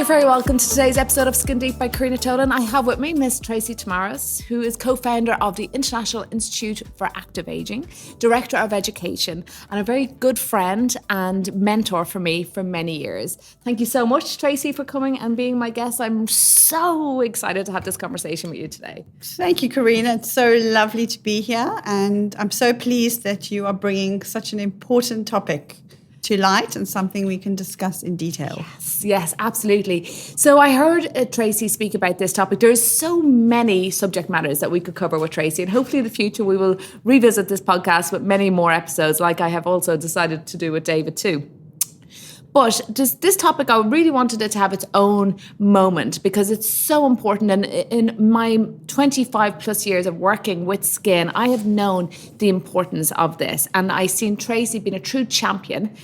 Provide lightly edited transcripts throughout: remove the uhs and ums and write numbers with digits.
You're very welcome to today's episode of Skin Deep by Karina Tolan. I have with me Miss Tracy Tamaris, who is co-founder of the International Institute for Active Aging, Director of Education, and a very good friend and mentor for me for many years. Thank you so much, Tracy, for coming and being my guest. I'm so excited to have this conversation with you today. Thank you, Karina. It's so lovely to be here, and I'm so pleased that you are bringing such an important topic to light and something we can discuss in detail. Yes, absolutely. So I heard Tracy speak about this topic. There's so many subject matters that we could cover with Tracy, and hopefully in the future we will revisit this podcast with many more episodes, like I have also decided to do with David too. But this topic, I really wanted it to have its own moment because it's so important. And in my 25 plus years of working with skin, I have known the importance of this. And I've seen Tracy being a true champion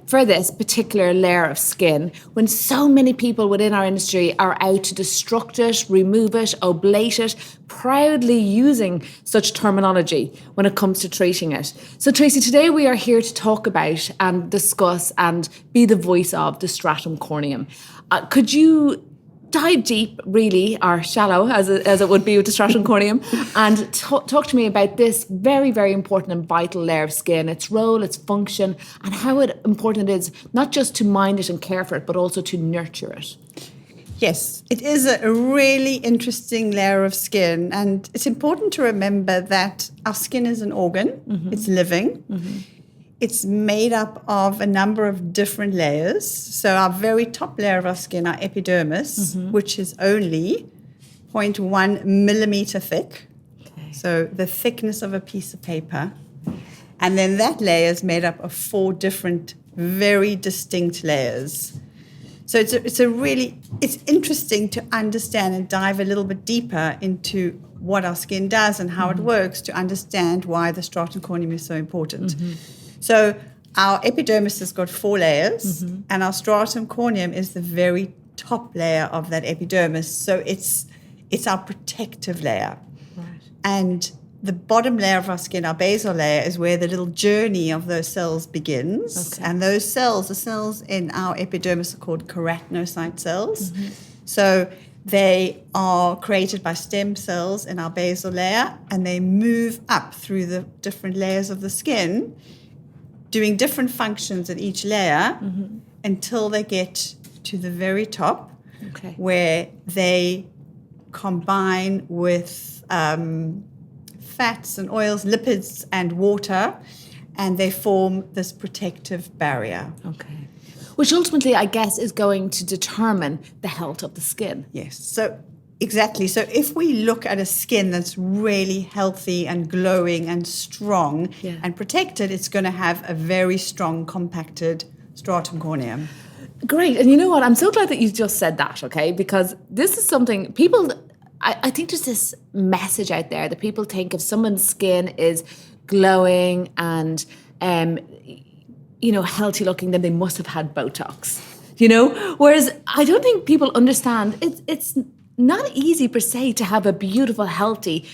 for this particular layer of skin when so many people within our industry are out to destruct it, remove it, oblate it, proudly using such terminology when it comes to treating it. So Tracy, today we are here to talk about and discuss and be the voice of the Stratum Corneum. Could you dive deep, really, or shallow, as it would be with the Stratum Corneum, and talk to me about this very, very important and vital layer of skin, its role, its function, and how important it is not just to mind it and care for it, but also to nurture it. Yes, it is a really interesting layer of skin, and it's important to remember that our skin is an organ. Mm-hmm. It's living. Mm-hmm. It's made up of a number of different layers. So our very top layer of our skin, our epidermis, mm-hmm. which is only 0.1 millimeter thick. Okay. So the thickness of a piece of paper. And then that layer is made up of 4 different, very distinct layers. So it's interesting to understand and dive a little bit deeper into what our skin does and how mm-hmm. it works to understand why the Stratum Corneum is so important. Mm-hmm. So our epidermis has got 4 layers, mm-hmm. and our Stratum Corneum is the very top layer of that epidermis. So it's our protective layer. Right. And the bottom layer of our skin, our basal layer, is where the little journey of those cells begins. Okay. And those cells, the cells in our epidermis, are called keratinocyte cells. Mm-hmm. So they are created by stem cells in our basal layer, and they move up through the different layers of the skin, doing different functions at each layer mm-hmm. until they get to the very top, okay. where they combine with fats and oils, lipids and water, and they form this protective barrier. Okay. Which ultimately, I guess, is going to determine the health of the skin. Yes. So exactly. So if we look at a skin that's really healthy and glowing and strong and protected, it's going to have a very strong, compacted Stratum Corneum. Great. And you know what? I'm so glad that you just said that, okay? Because this is something people, I think there's this message out there that people think if someone's skin is glowing and, healthy looking, then they must have had Botox, Whereas I don't think people understand it's not easy per se to have a beautiful, healthy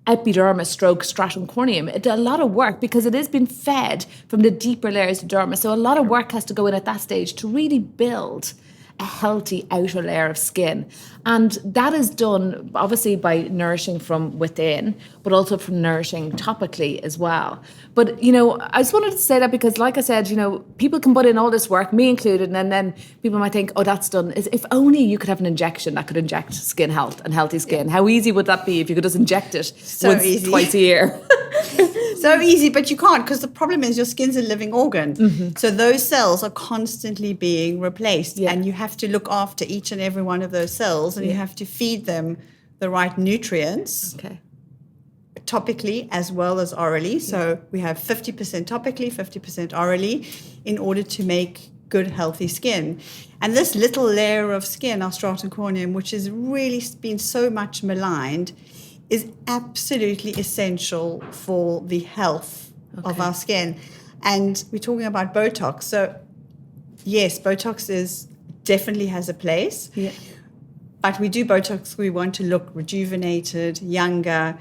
epidermis stroke stratum corneum. It's a lot of work because it has been fed from the deeper layers of dermis. So a lot of work has to go in at that stage to really build a healthy outer layer of skin. And that is done obviously by nourishing from within, but also from nourishing topically as well. But, I just wanted to say that because like I said, people can put in all this work, me included, and then people might think, oh, that's done. If only you could have an injection that could inject skin health and healthy skin. How easy would that be if you could just inject it twice a year? So easy, but you can't because the problem is your skin's a living organ. Mm-hmm. So those cells are constantly being replaced and you have to look after each and every one of those cells and you have to feed them the right nutrients topically as well as orally. So we have 50% topically, 50% orally in order to make good, healthy skin. And this little layer of skin, our Stratum Corneum, which has really been so much maligned, is absolutely essential for the health of our skin. And we're talking about Botox. So yes, Botox definitely has a place. Yeah. But we do Botox, we want to look rejuvenated, younger.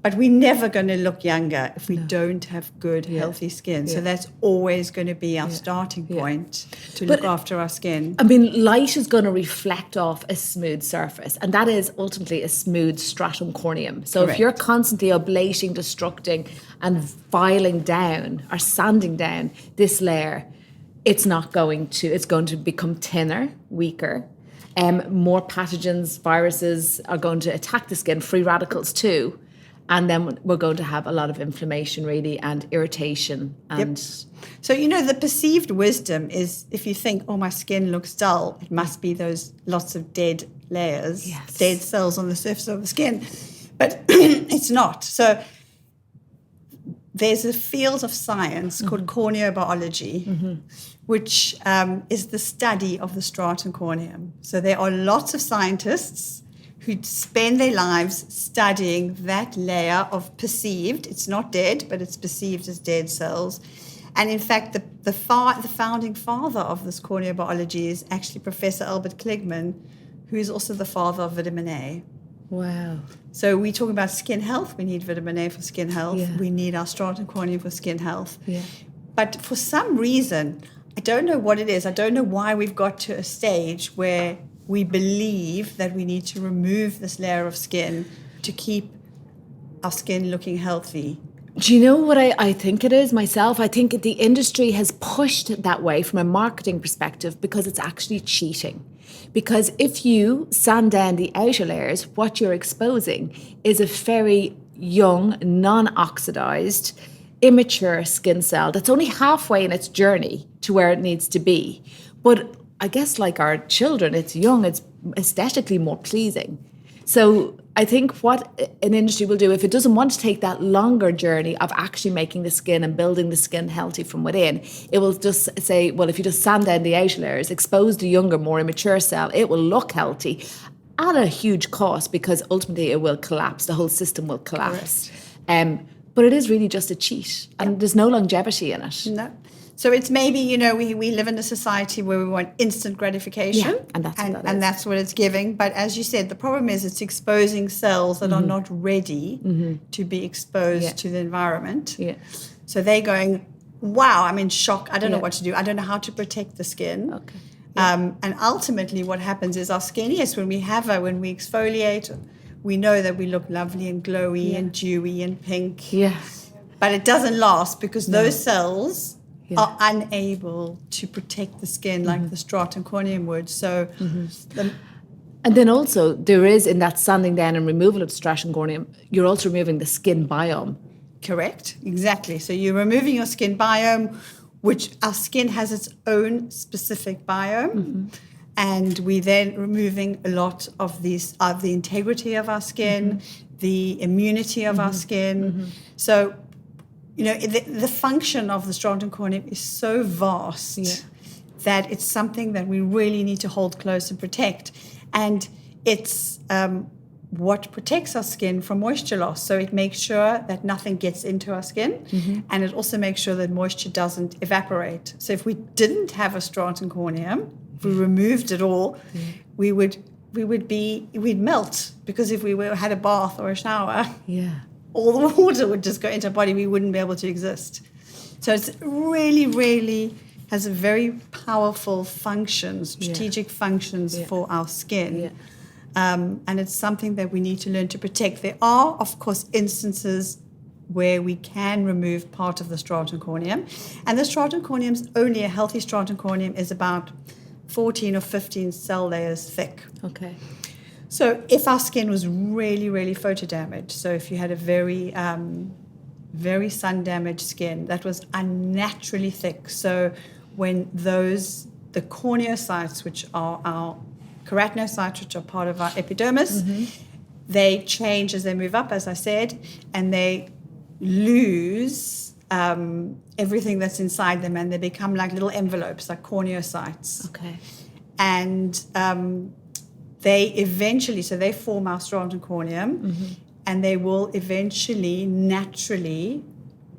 But we're never going to look younger if we don't have good, healthy skin. So that's always going to be our starting point to look after our skin. I mean, light is going to reflect off a smooth surface, and that is ultimately a smooth stratum corneum. So if you're constantly oblating, destructing, and filing down or sanding down this layer, it's going to become thinner, weaker. More pathogens, viruses are going to attack the skin, free radicals too. And then we're going to have a lot of inflammation, really, and irritation. And So, the perceived wisdom is if you think, oh, my skin looks dull, it must be those lots of dead layers, dead cells on the surface of the skin. But it's not. So there's a field of science called corneobiology, which is the study of the stratum corneum. So there are lots of scientists who spend their lives studying that layer of perceived, it's not dead, but it's perceived as dead cells. And in fact, the founding father of this corneobiology is actually Professor Albert Kligman, who is also the father of vitamin A. Wow. So we talk about skin health. We need vitamin A for skin health. Yeah. We need our stratum corneum for skin health. Yeah. But for some reason, I don't know what it is. I don't know why we've got to a stage where we believe that we need to remove this layer of skin to keep our skin looking healthy. Do you know what I think it is myself? I think the industry has pushed it that way from a marketing perspective because it's actually cheating. Because if you sand down the outer layers, what you're exposing is a very young, non-oxidized, immature skin cell that's only halfway in its journey to where it needs to be. But I guess like our children, it's young, it's aesthetically more pleasing. So I think what an industry will do, if it doesn't want to take that longer journey of actually making the skin and building the skin healthy from within, it will just say, well, if you just sand down the outer layers, expose the younger, more immature cell, it will look healthy at a huge cost because ultimately it will collapse. The whole system will collapse. But it is really just a cheat and there's no longevity in it. No. So it's maybe, we live in a society where we want instant gratification. Yeah, and that's what that is. And that's what it's giving. But as you said, the problem is it's exposing cells that are not ready to be exposed to the environment. Yeah. So they're going, wow, I'm in shock. I don't know what to do. I don't know how to protect the skin. Okay. Yeah. And ultimately what happens is our skin, yes, when we exfoliate, we know that we look lovely and glowy and dewy and pink. Yeah. But it doesn't last because those cells are unable to protect the skin like the stratum corneum would. So, and then also there is in that sanding down and removal of the stratum corneum, you're also removing the skin biome. Correct, exactly. So you're removing your skin biome, which our skin has its own specific biome, and we then removing a lot of these of the integrity of our skin, the immunity of our skin. So. The function of the stratum corneum is so vast that it's something that we really need to hold close and protect. And it's what protects our skin from moisture loss. So it makes sure that nothing gets into our skin, and it also makes sure that moisture doesn't evaporate. So if we didn't have a stratum corneum, if we removed it all, we'd melt, because if we had a bath or a shower, all the water would just go into our body. We wouldn't be able to exist. So it's really, really has a very powerful functions, strategic functions for our skin. And it's something that we need to learn to protect. There are, of course, instances where we can remove part of the stratum corneum. And the stratum corneum's only a healthy stratum corneum is about 14 or 15 cell layers thick. Okay. So if our skin was really, really photodamaged, so if you had a very, very sun-damaged skin that was unnaturally thick, so when the corneocytes, which are our keratinocytes, which are part of our epidermis, they change as they move up, as I said, and they lose everything that's inside them, and they become like little envelopes, like corneocytes. Okay. And they form our stratum corneum, and they will eventually naturally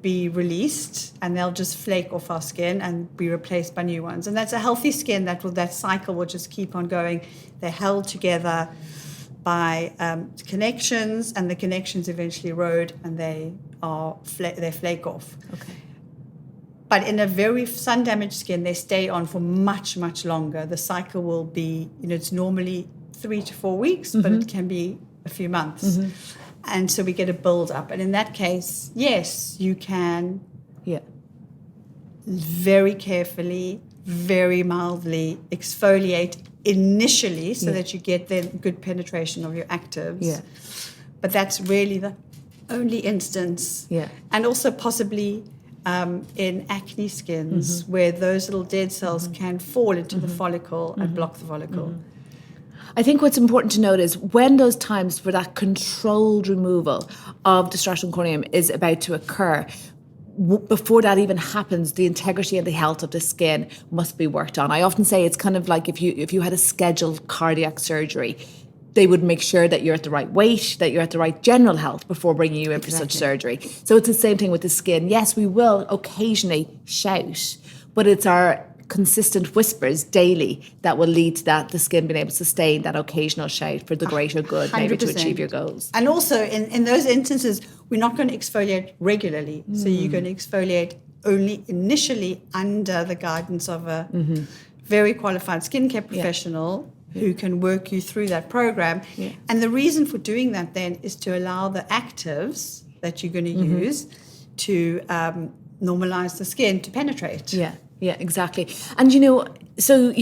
be released, and they'll just flake off our skin and be replaced by new ones. And that's a healthy skin that cycle will just keep on going. They're held together by connections, and the connections eventually erode and they flake off. Okay. But in a very sun-damaged skin, they stay on for much, much longer. The cycle will be, it's normally 3 to 4 weeks, but it can be a few months. And so we get a build-up. And in that case, yes, you can very carefully, very mildly exfoliate initially so that you get the good penetration of your actives. Yeah. But that's really the only instance. Yeah. And also possibly in acne skins where those little dead cells can fall into the follicle and block the follicle. I think what's important to note is when those times for that controlled removal of the stratum corneum is about to occur, before that even happens, the integrity and the health of the skin must be worked on. I often say it's kind of like if you had a scheduled cardiac surgery, they would make sure that you're at the right weight, that you're at the right general health before bringing you in for such surgery. So it's the same thing with the skin. Yes, we will occasionally shout, but it's our consistent whispers daily that will lead to that, the skin being able to sustain that occasional shout for the greater good, maybe to achieve your goals. And also in those instances, we're not going to exfoliate regularly. So you're going to exfoliate only initially under the guidance of a very qualified skincare professional who can work you through that program. Yeah. And the reason for doing that then is to allow the actives that you're going to use to normalize the skin to penetrate. Yeah, exactly. And so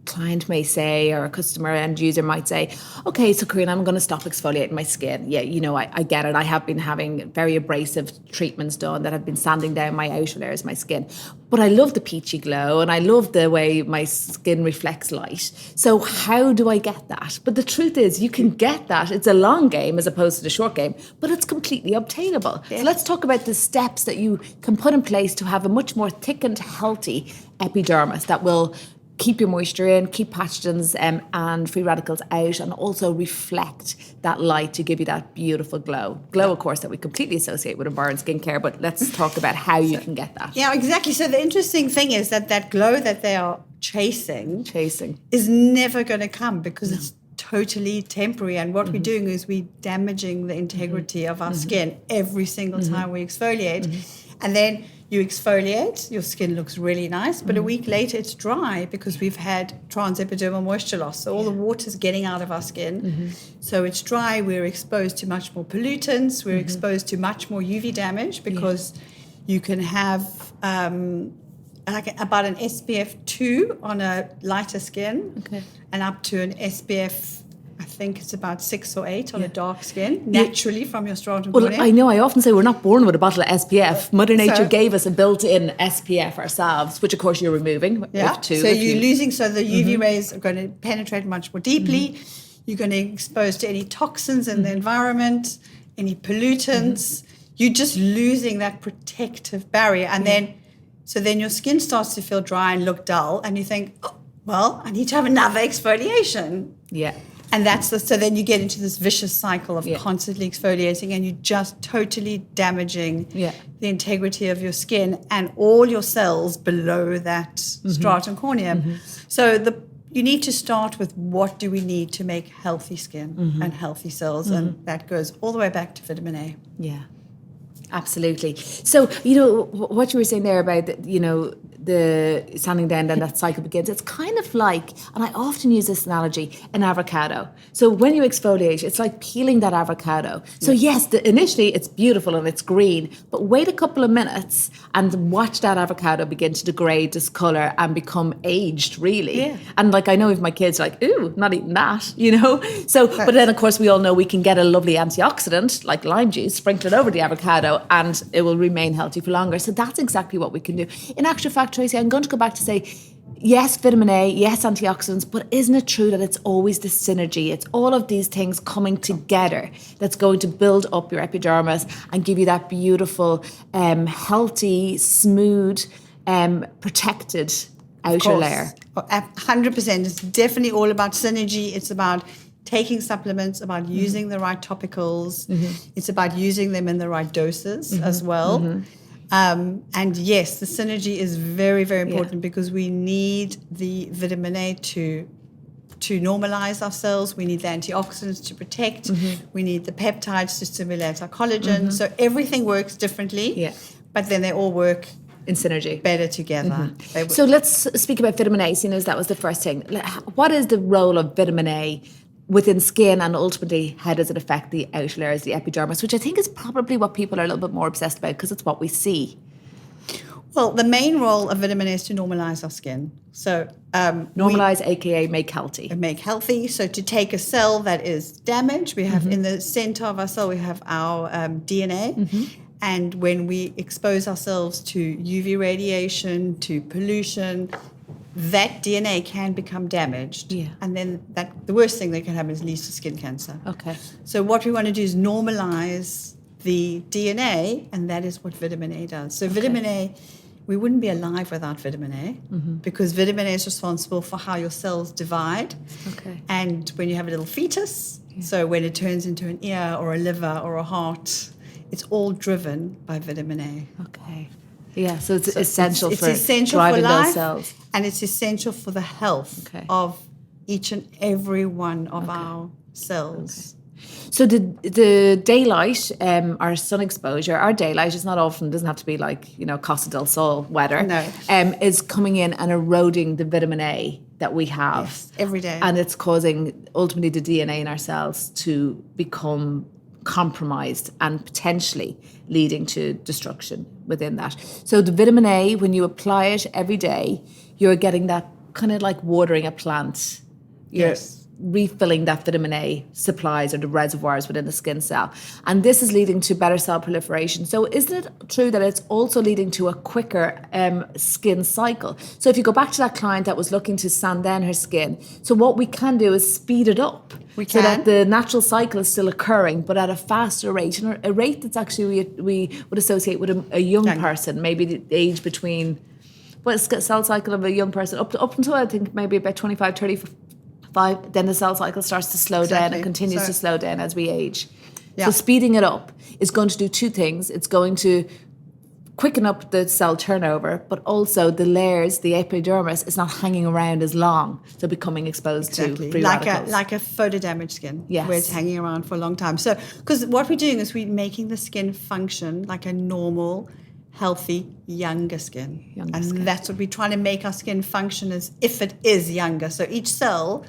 client may say, or a customer end user might say, okay, so Corinne, I'm going to stop exfoliating my skin. Yeah, I get it. I have been having very abrasive treatments done that have been sanding down my outer layers of my skin. But I love the peachy glow and I love the way my skin reflects light. So how do I get that? But the truth is you can get that. It's a long game as opposed to the short game, but it's completely obtainable. Yeah. So let's talk about the steps that you can put in place to have a much more thickened, healthy epidermis that will keep your moisture in, keep pathogens and free radicals out, and also reflect that light to give you that beautiful glow. Glow, of course, that we completely associate with Embarn skincare, but let's talk about how you can get that. Yeah, exactly. So the interesting thing is that glow that they are chasing is never going to come because it's totally temporary. And what we're doing is we're damaging the integrity of our skin every single time we exfoliate. And then you exfoliate, your skin looks really nice, but a week later it's dry because we've had transepidermal moisture loss. So all the water's getting out of our skin. So it's dry, we're exposed to much more pollutants, we're exposed to much more UV damage because you can have about an SPF 2 on a lighter skin and up to an SPF, I think it's about 6 or 8 on a dark skin, naturally from your stratum corneum. Well, I know, I often say we're not born with a bottle of SPF. Mother Nature gave us a built-in SPF ourselves, which of course you're removing. Yeah, so you're losing, so the UV rays are going to penetrate much more deeply. You're going to be exposed to any toxins in the environment, any pollutants. You're just losing that protective barrier. And then your skin starts to feel dry and look dull. And you think, oh, well, I need to have another exfoliation. Yeah. And so then you get into this vicious cycle of constantly exfoliating and you're just totally damaging the integrity of your skin and all your cells below that stratum corneum. So you need to start with what do we need to make healthy skin and healthy cells, and that goes all the way back to vitamin A. Yeah, absolutely. So, what you were saying there about, the sanding down, then that cycle begins. It's kind of like, and I often use this analogy, an avocado. So when you exfoliate, it's like peeling that avocado. So yes, initially it's beautiful and it's green, but wait a couple of minutes and watch that avocado begin to degrade, discolor, and become aged, really. Yeah. And like, I know if my kids are like, ooh, not eating that, So, but then of course we all know we can get a lovely antioxidant like lime juice, sprinkle it over the avocado, and it will remain healthy for longer. So that's exactly what we can do. In actual fact, Tracy, I'm going to go back to say, yes, vitamin A, yes, antioxidants, but isn't it true that it's always the synergy? It's all of these things coming together that's going to build up your epidermis and give you that beautiful, healthy, smooth, protected outer layer. 100%. It's definitely all about synergy. It's about taking supplements, about using the right topicals. It's about using them in the right doses as well. And yes, the synergy is very, very important because we need the vitamin A to to normalize our cells. We need the antioxidants to protect. We need the peptides to stimulate our collagen. So everything works differently. Yeah. But then they all work in synergy. better together. So let's speak about vitamin A, seeing as that was the first thing. What is the role of vitamin A within skin, and ultimately how does it affect the outer layers, the epidermis, which I think is probably what people are a little bit more obsessed about because it's what we see. Well, the main role of vitamin A is to normalize our skin. So normalize, aka make healthy. Make healthy. So to take a cell that is damaged, we have in the center of our cell, we have our DNA. And when we expose ourselves to UV radiation, to pollution, that DNA can become damaged. Yeah. And then the worst thing that can happen is leads to skin cancer. Okay. So what we want to do is normalize the DNA, and that is what vitamin A does. So vitamin A, we wouldn't be alive without vitamin A because vitamin A is responsible for how your cells divide. Okay. And when you have a little fetus, so when it turns into an ear or a liver or a heart, it's all driven by vitamin A. Okay. Yeah, so it's essential it's for essential driving for life, those cells. and it's essential for the health of each and every one of our cells. So the daylight, our sun exposure, our daylight is not often, doesn't have to be like, Costa del Sol weather. No. Is coming in and eroding the vitamin A that we have. Yes, every day. And it's causing ultimately the DNA in our cells to become compromised and potentially leading to destruction within that. So the vitamin A, when you apply it every day, you're getting that kind of like watering a plant. You're refilling that vitamin A supplies or the reservoirs within the skin cell. And this is leading to better cell proliferation. So isn't it true that it's also leading to a quicker skin cycle? So if you go back to that client that was looking to sand down her skin, so what we can do is speed it up. So that the natural cycle is still occurring, but at a faster rate, and a rate that's actually we would associate with a young person, maybe the age between, cell cycle of a young person, up until I think maybe about 25, 35, then the cell cycle starts to slow down and continues to slow down as we age. So speeding it up is going to do two things. It's going to quicken up the cell turnover, but also the layers, the epidermis, is not hanging around as long, so becoming exposed to free radicals. Like a photo-damaged skin, yes, where it's hanging around for a long time. So, because what we're doing is we're making the skin function like a normal, healthy, younger skin. That's what we're trying to make our skin function as if it is younger. So each cell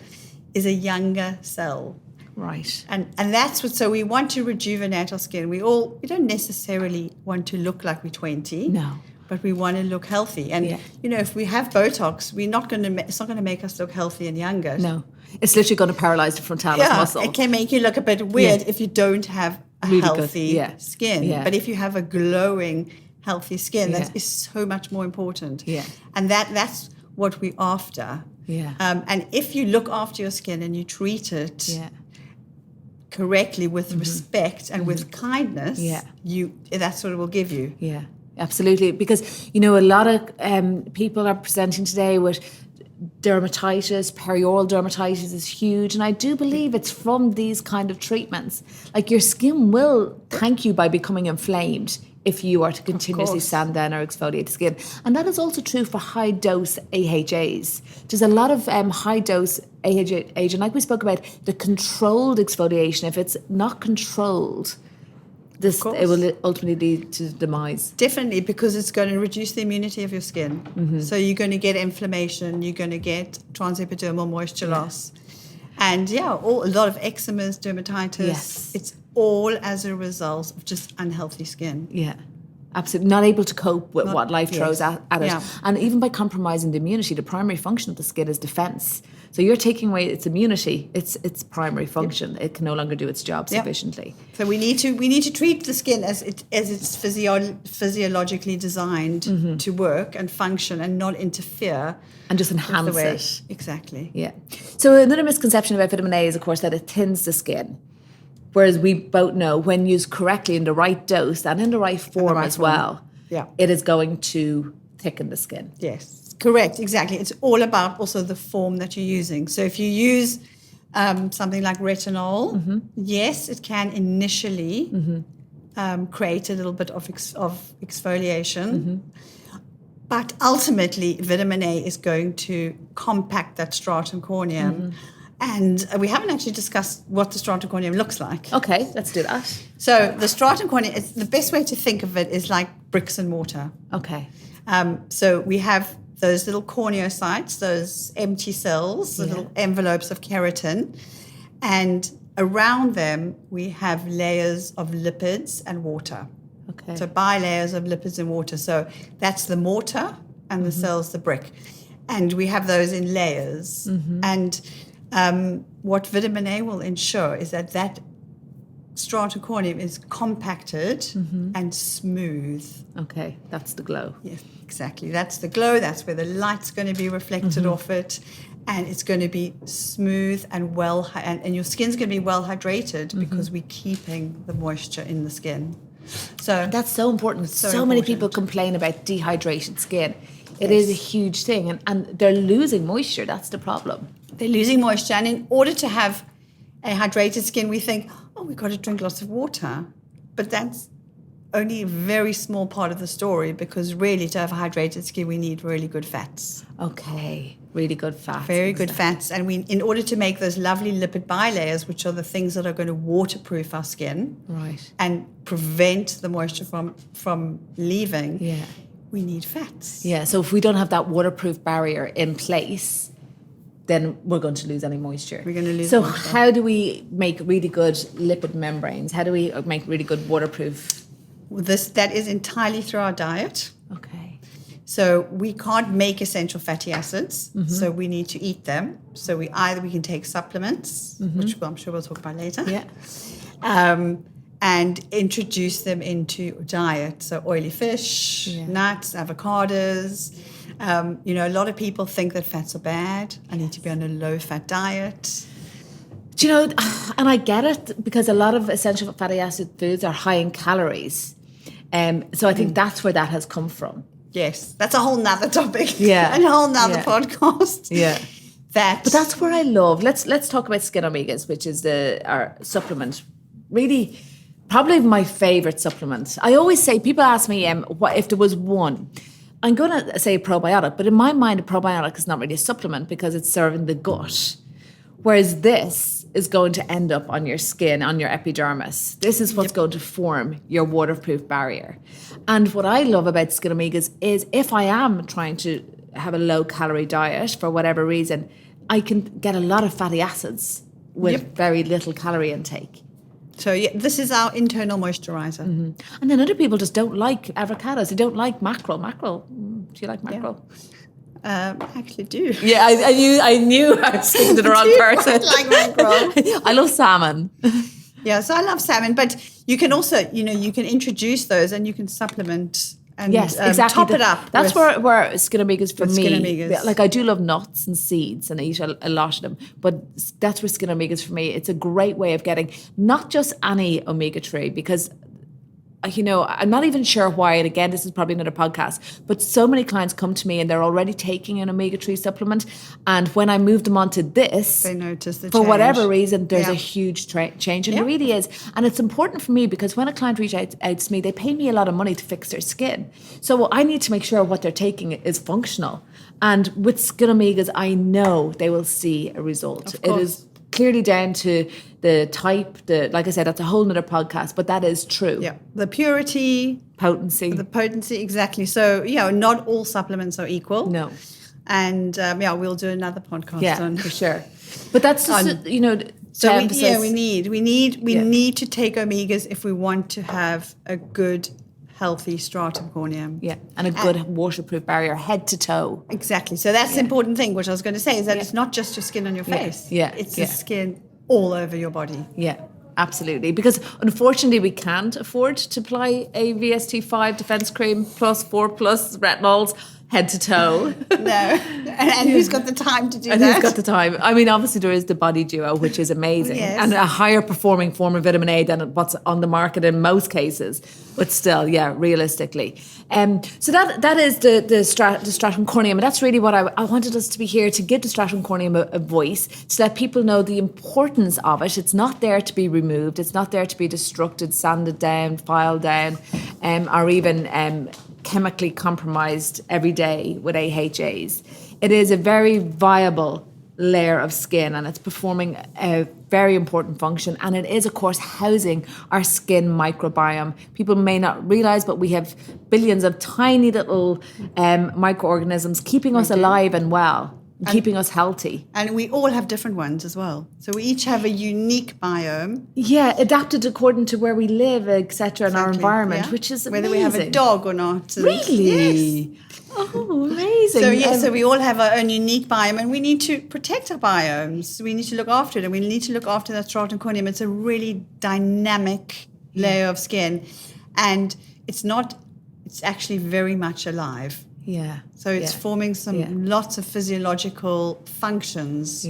is a younger cell. Right. And that's what, so we want to rejuvenate our skin. We don't necessarily want to look like we're 20. No. But we want to look healthy. And, if we have Botox, it's not going to make us look healthy and younger. No. It's literally going to paralyze the frontalis muscle. It can make you look a bit weird if you don't have a really healthy skin. Yeah. But if you have a glowing, healthy skin, that is so much more important. Yeah. And that's what we're after. Yeah. And if you look after your skin and you treat it correctly with respect and with kindness, that's what it will give you. Yeah, absolutely. Because, a lot of people are presenting today with dermatitis, perioral dermatitis is huge. And I do believe it's from these kind of treatments. Like your skin will thank you by becoming inflamed if you are to continuously sand down or exfoliate the skin. And that is also true for high-dose AHAs. There's a lot of high-dose AHA, and like we spoke about, the controlled exfoliation, if it's not controlled, it will ultimately lead to demise. Definitely, because it's going to reduce the immunity of your skin. So you're going to get inflammation, you're going to get transepidermal moisture loss. And a lot of eczemas, dermatitis. Yes. It's all as a result of just unhealthy skin. Yeah, absolutely. Not able to cope with what life throws at it. Yeah. And even by compromising the immunity, the primary function of the skin is defense. So you're taking away its immunity, its primary function. It can no longer do its job sufficiently. So we need to treat the skin as it's physiologically designed to work and function and not interfere. And just enhance it. Exactly. Yeah. So another misconception about vitamin A is, of course, that it thins the skin. Whereas we both know when used correctly in the right dose and in the right form as well, it is going to thicken the skin. Yes, correct, exactly. It's all about also the form that you're using. So if you use something like retinol, yes, it can initially create a little bit of exfoliation. But ultimately, vitamin A is going to compact that stratum corneum And we haven't actually discussed what the stratum corneum looks like. Okay, let's do that. So the stratum corneum, the best way to think of it is like bricks and mortar. Okay. So we have those little corneocytes, those empty cells, the little envelopes of keratin. And around them, we have layers of lipids and water. Okay. So bilayers of lipids and water. So that's the mortar and the cells, the brick. And we have those in layers. And what vitamin A will ensure is that stratum corneum is compacted and smooth. Okay, that's the glow. Yes, exactly. That's the glow. That's where the light's going to be reflected off it. And it's going to be smooth and and your skin's going to be well hydrated because we're keeping the moisture in the skin. So that's so important. So many people complain about dehydrated skin. It is a huge thing, and they're losing moisture. That's the problem. They're losing moisture, and in order to have a hydrated skin, we think, oh, we've got to drink lots of water. But that's only a very small part of the story, because really to have a hydrated skin, we need really good fats. Okay, really good fats. Very good fats. And in order to make those lovely lipid bilayers, which are the things that are going to waterproof our skin and prevent the moisture from leaving, we need fats. Yeah, so if we don't have that waterproof barrier in place, then we're going to lose any moisture. We're going to lose moisture. So how do we make really good lipid membranes? How do we make really good waterproof? That is entirely through our diet. Okay. So we can't make essential fatty acids, so we need to eat them. So we can take supplements, which I'm sure we'll talk about later. Yeah. And introduce them into diet. So oily fish, nuts, avocados. A lot of people think that fats are bad. I need to be on a low-fat diet. Do you know, and I get it, because a lot of essential fatty acid foods are high in calories. So I think that's where that has come from. Yes, that's a whole nother topic. Yeah. A whole nother podcast. Yeah. But that's where I love. Let's talk about Skin Omegas, which is our supplement. Really, probably my favorite supplement. I always say, people ask me what if there was one. I'm going to say a probiotic, but in my mind, a probiotic is not really a supplement because it's serving the gut. Whereas this is going to end up on your skin, on your epidermis. This is what's going to form your waterproof barrier. And what I love about Skin Omegas is, if I am trying to have a low-calorie diet for whatever reason, I can get a lot of fatty acids with very little calorie intake. So this is our internal moisturizer. And then other people just don't like avocados. They don't like mackerel. Do you like mackerel? I actually do. Yeah, I knew I was speaking to the wrong person. I like mackerel. I love salmon. Yeah, so I love salmon, but you can also, you can introduce those and you can supplement and exactly. top it up. That's where Skin Omegas for me. Skin Omegas. Like, I do love nuts and seeds, and I eat a lot of them. But that's where Skin Omegas for me. It's a great way of getting not just any omega-3, because I'm not even sure why, and again, this is probably another podcast, but so many clients come to me and they're already taking an omega-3 supplement, and when I move them onto this, they notice the for change. whatever reason, there's a huge change, and it really is. And it's important for me, because when a client reaches out to me, they pay me a lot of money to fix their skin. So I need to make sure what they're taking is functional. And with Skin Omegas, I know they will see a result. It is clearly down to the type, like I said, that's a whole nother podcast, but that is true. Yeah. The purity. Potency. The potency, exactly. So, not all supplements are equal. No. And, we'll do another podcast on. For sure. But that's just, So we need to take omegas if we want to have a good, healthy stratum corneum. Yeah, and a good waterproof barrier head to toe. Exactly. So that's the important thing, which I was going to say, is that it's not just your skin on your face. Yeah. It's the skin all over your body. Yeah, absolutely. Because unfortunately, we can't afford to apply a VST5 defense cream plus 4+ retinols head to toe. No. And who's got the time to do that? And who's got the time? I mean, obviously there is the Body Duo, which is amazing. And a higher performing form of vitamin A than what's on the market in most cases. But still, realistically. So that is the stratum corneum. And that's really what I wanted us to be here, to give the stratum corneum a voice, to let people know the importance of it. It's not there to be removed. It's not there to be destructed, sanded down, filed down, or even chemically compromised every day with AHAs. It is a very viable layer of skin, and it's performing a very important function, and it is, of course, housing our skin microbiome. People may not realize, but we have billions of tiny little microorganisms keeping us alive and well, and keeping us healthy. And we all have different ones as well. So we each have a unique biome. Yeah, adapted according to where we live, etc., and our environment, yeah. which is whether amazing. we have a dog or not. Really? Yes. Oh, amazing. So so we all have our own unique biome, and we need to protect our biomes. We need to look after it, and we need to look after that stratum corneum. It's a really dynamic layer of skin, and it's actually very much alive. Yeah. So it's forming lots of physiological functions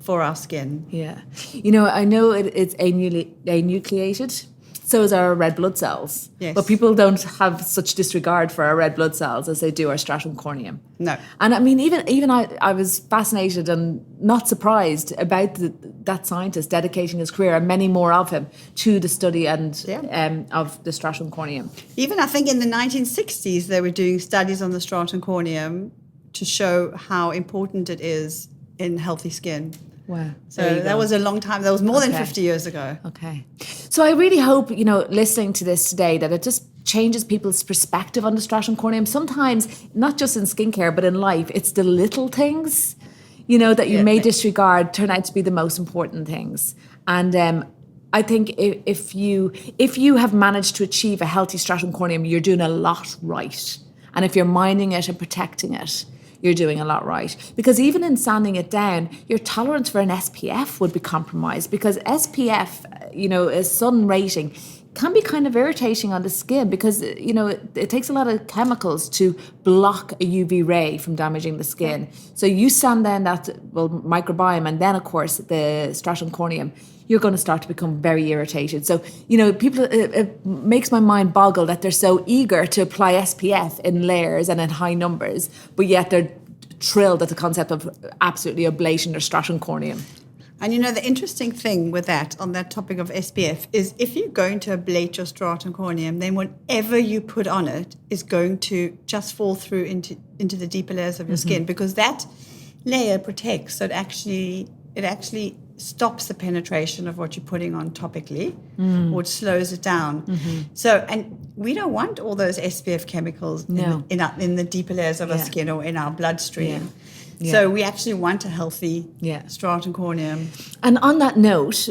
for our skin. Yeah. You know, I know it's anucleated. So is our red blood cells. Yes. But people don't have such disregard for our red blood cells as they do our stratum corneum. No. And I mean, even I was fascinated and not surprised about that scientist dedicating his career, and many more of him, to the study and of the stratum corneum. Even I think in the 1960s, they were doing studies on the stratum corneum to show how important it is in healthy skin. Wow. So that was a long time. That was more than 50 years ago. Okay. So I really hope, listening to this today, that it just changes people's perspective on the stratum corneum. Sometimes, not just in skincare, but in life, it's the little things, that you may disregard turn out to be the most important things. And I think if you have managed to achieve a healthy stratum corneum, you're doing a lot right. And if you're minding it and protecting it, you're doing a lot right. Because even in sanding it down, your tolerance for an SPF would be compromised, because SPF, a sun rating, can be kind of irritating on the skin, because, it takes a lot of chemicals to block a UV ray from damaging the skin. So you sand down that microbiome, and then, of course, the stratum corneum, you're going to start to become very irritated. So, people, it makes my mind boggle that they're so eager to apply SPF in layers and in high numbers, but yet they're thrilled at the concept of absolutely ablation their stratum corneum. And the interesting thing with that, on that topic of SPF, is if you're going to ablate your stratum corneum, then whatever you put on it is going to just fall through into the deeper layers of your skin, because that layer protects. So it actually stops the penetration of what you're putting on topically, or it slows it down. So, and we don't want all those SPF chemicals in the deeper layers of our skin or in our bloodstream. Yeah. So we actually want a healthy stratum corneum. And on that note,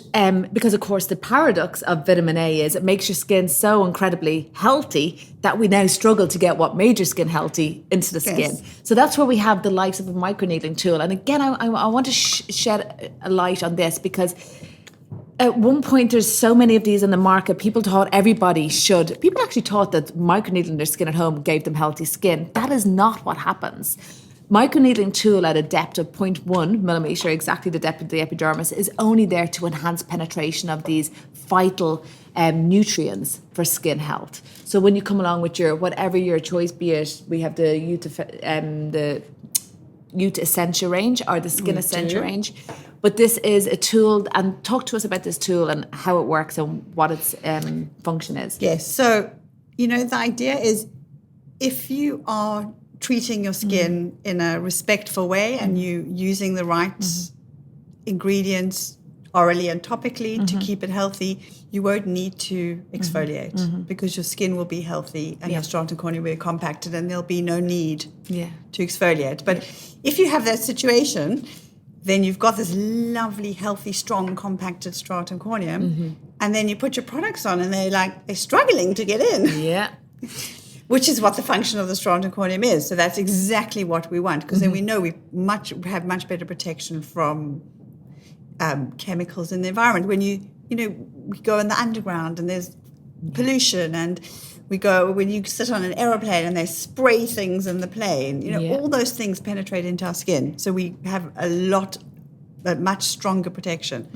because of course the paradox of vitamin A is it makes your skin so incredibly healthy that we now struggle to get what made your skin healthy into the skin. So that's where we have the likes of a microneedling tool. And again, I want to shed a light on this, because at one point there's so many of these in the market. People thought people actually thought that microneedling their skin at home gave them healthy skin. That is not what happens. Microneedling tool at a depth of 0.1 millimeter, exactly the depth of the epidermis, is only there to enhance penetration of these vital nutrients for skin health. So when you come along with whatever your choice, be it, we have the Youth Essentia range or the Skin Essentia range. But this is a tool, and talk to us about this tool and how it works and what its function is. Yes. So, the idea is, if you are treating your skin in a respectful way and you using the right ingredients orally and topically to keep it healthy, you won't need to exfoliate because your skin will be healthy and your stratum corneum will be compacted, and there'll be no need to exfoliate. But if you have that situation, then you've got this lovely, healthy, strong, compacted stratum corneum, and then you put your products on and they're struggling to get in. Yeah. Which is what the function of the stratum corneum is. So that's exactly what we want, because then we know we have much better protection from chemicals in the environment. When we go in the underground and there's pollution, and when you sit on an aeroplane and they spray things in the plane, all those things penetrate into our skin. So we have a much stronger protection.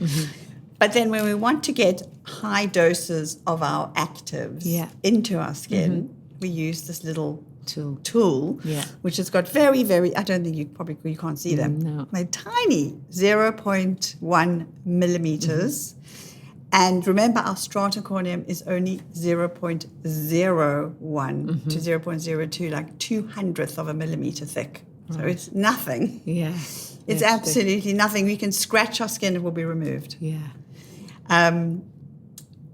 But then when we want to get high doses of our actives into our skin, we use this little tool, which has got very, very, I don't think you can't see them. No. They're tiny, 0.1 millimeters. And remember, our stratum corneum is only 0.01 to 0.02, like 200th of a millimeter thick. So it's nothing. Yeah. It's absolutely nothing. We can scratch our skin, it will be removed. Yeah.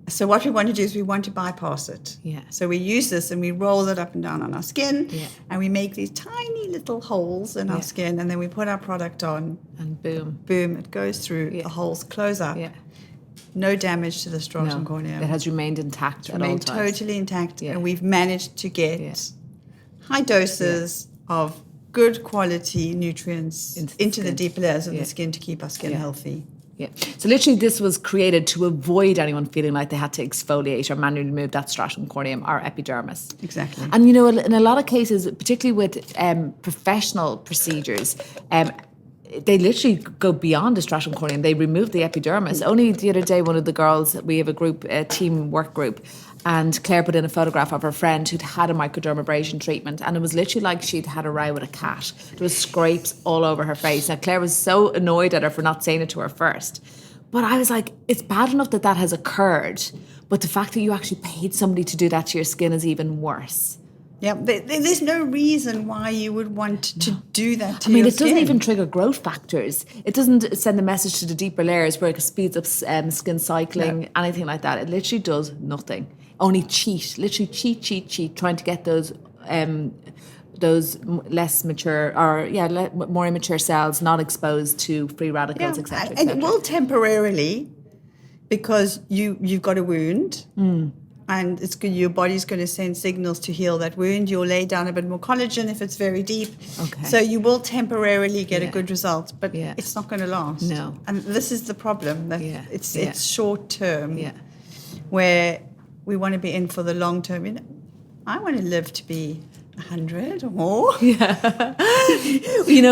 So what we want to do is we want to bypass it. Yeah. So we use this and we roll it up and down on our skin, and we make these tiny little holes in our skin, and then we put our product on. And boom. Boom, it goes through, the holes close up. Yeah. No damage to the stratum corneum. It has remained intact at all times. Totally intact. And we've managed to get high doses of good quality nutrients into the deep layers of the skin to keep our skin healthy. Yeah. So literally this was created to avoid anyone feeling like they had to exfoliate or manually remove that stratum corneum or epidermis. Exactly. And, in a lot of cases, particularly with professional procedures, they literally go beyond the stratum corneum. They remove the epidermis. Only the other day, one of the girls, we have a team work group, and Claire put in a photograph of her friend who'd had a microdermabrasion treatment, and it was literally like she'd had a row with a cat. There was scrapes all over her face. Now, Claire was so annoyed at her for not saying it to her first. But I was like, it's bad enough that has occurred, but the fact that you actually paid somebody to do that to your skin is even worse. Yeah, there's no reason why you would want to do that to your skin. It doesn't even trigger growth factors. It doesn't send a message to the deeper layers where it speeds up skin cycling, anything like that. It literally does nothing. Only cheat, trying to get those less mature or more immature cells not exposed to free radicals, etc. And it will temporarily, because you've got a wound. And it's good. Your body's going to send signals to heal that wound. You'll lay down a bit more collagen if it's very deep. Okay. So you will temporarily get a good result, but it's not going to last. No. And this is the problem, that it's short term, where we want to be in for the long term. I want to live to be 100 or more.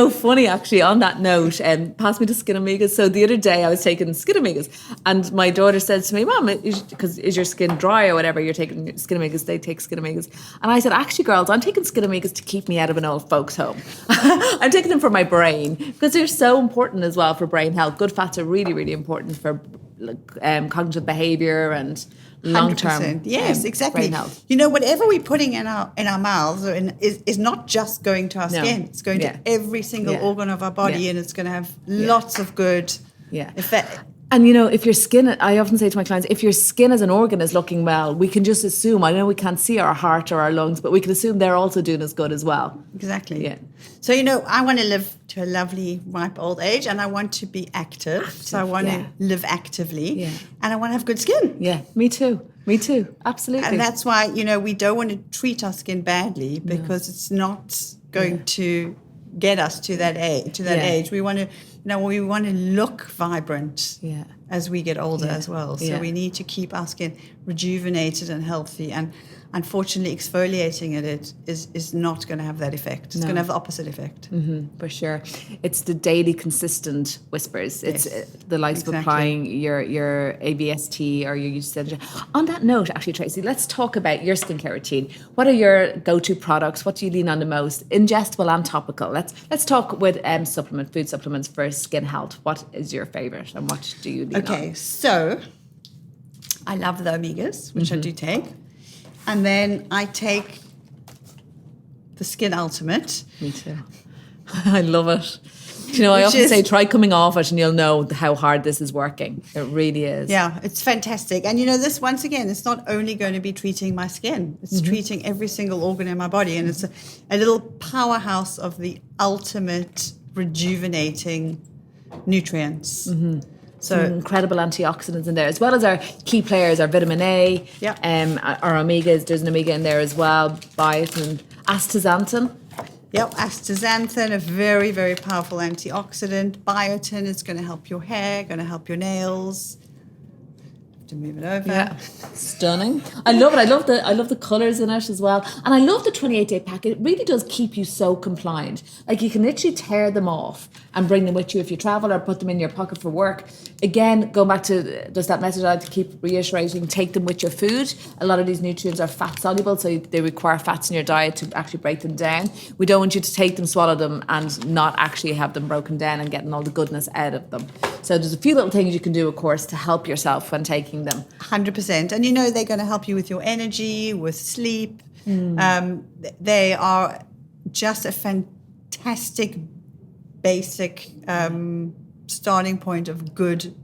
Funny actually, on that note, pass me the Skin Omegas. So the other day I was taking Skin Omegas, and my daughter said to me, Mom, is your skin dry or whatever, you're taking Skin Omegas, they take Skin Omegas. And I said, actually, girls, I'm taking Skin Omegas to keep me out of an old folks home. I'm taking them for my brain, because they're so important as well for brain health. Good fats are really, really important for cognitive behavior and long-term. Yes, exactly. Brain health. Whatever we're putting in our mouths is not just going to our skin. It's going to every single organ of our body, and it's going to have lots of good effect. And if your skin, I often say to my clients, if your skin as an organ is looking well, we can just assume, I know we can't see our heart or our lungs, but we can assume they're also doing as good as well. Exactly. Yeah. So, I want to live to a lovely, ripe old age, and I want to be active. So I want to live actively, and I want to have good skin. Yeah, me too. Absolutely. And that's why, we don't want to treat our skin badly, because it's not going to get us to that age. We want to, we want to look vibrant as we get older as well. So we need to keep our skin rejuvenated and healthy. And unfortunately, exfoliating it is not going to have that effect. It's going to have the opposite effect. Mm-hmm, for sure. It's the daily consistent whispers. It's the likes of applying your AVST or your usage. On that note, actually, Tracy, let's talk about your skincare routine. What are your go-to products? What do you lean on the most? Ingestible and topical. Let's talk with food supplements for skin health. What is your favorite, and what do you lean on? Okay, so I love the omegas, which I do take. And then I take the Skin Ultimate. Me too. I love it. I often say try coming off it and you'll know how hard this is working. It really is. Yeah, it's fantastic. And this, once again, it's not only going to be treating my skin. It's treating every single organ in my body. And it's a little powerhouse of the ultimate rejuvenating nutrients. Mm-hmm. So some incredible antioxidants in there, as well as our key players, our vitamin A, our omegas. There's an omega in there as well, biotin, astaxanthin. Yep, astaxanthin, a very, very powerful antioxidant. Biotin is going to help your hair, going to help your nails. To move it over. Yeah, stunning. I love it. I love the colours in it as well, and I love the 28-day pack. It really does keep you so compliant. Like, you can literally tear them off and bring them with you if you travel, or put them in your pocket for work. Again, going back to just that message I like to keep reiterating: take them with your food. A lot of these nutrients are fat soluble, so they require fats in your diet to actually break them down. We don't want you to take them, swallow them, and not actually have them broken down and getting all the goodness out of them. So there's a few little things you can do, of course, to help yourself when taking them. 100%. And they're going to help you with your energy, with sleep. They are just a fantastic basic starting point of good